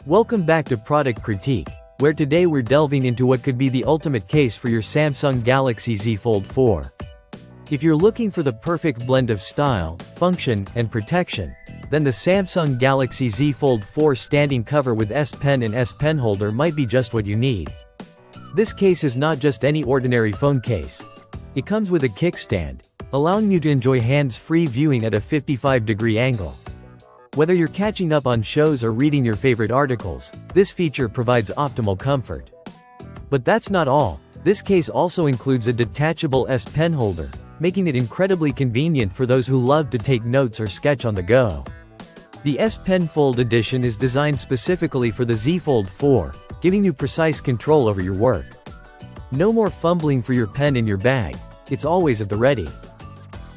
Welcome back to Product Critique, where today we're delving into what could be the ultimate case for your Samsung Galaxy Z Fold 4. If you're looking for the perfect blend of style, function, and protection, then the Samsung Galaxy Z Fold 4 standing cover with S Pen and S Pen holder might be just what you need. This case is not just any ordinary phone case. It comes with a kickstand, allowing you to enjoy hands-free viewing at a 55-degree angle. Whether you're catching up on shows or reading your favorite articles, this feature provides optimal comfort. But that's not all. This case also includes a detachable S Pen holder, making it incredibly convenient for those who love to take notes or sketch on the go. The S Pen Fold Edition is designed specifically for the Z Fold 4, giving you precise control over your work. No more fumbling for your pen in your bag, it's always at the ready.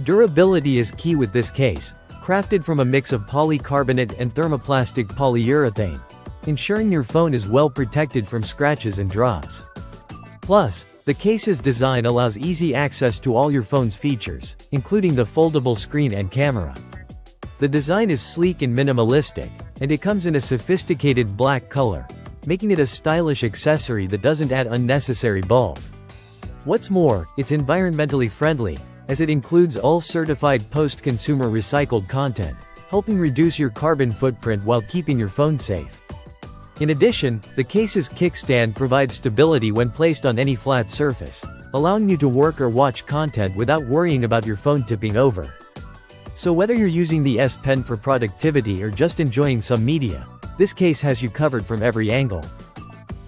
Durability is key with this case, crafted from a mix of polycarbonate and thermoplastic polyurethane, ensuring your phone is well protected from scratches and drops. Plus, the case's design allows easy access to all your phone's features, including the foldable screen and camera. The design is sleek and minimalistic, and it comes in a sophisticated black color, making it a stylish accessory that doesn't add unnecessary bulk. What's more, it's environmentally friendly, as it includes all-certified post-consumer recycled content, helping reduce your carbon footprint while keeping your phone safe. In addition, the case's kickstand provides stability when placed on any flat surface, allowing you to work or watch content without worrying about your phone tipping over. So whether you're using the S Pen for productivity or just enjoying some media, this case has you covered from every angle.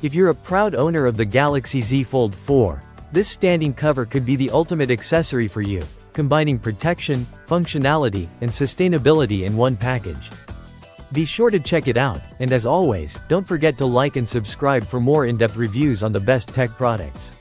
If you're a proud owner of the Galaxy Z Fold 4, this standing cover could be the ultimate accessory for you, combining protection, functionality, and sustainability in one package. Be sure to check it out, and as always, don't forget to like and subscribe for more in-depth reviews on the best tech products.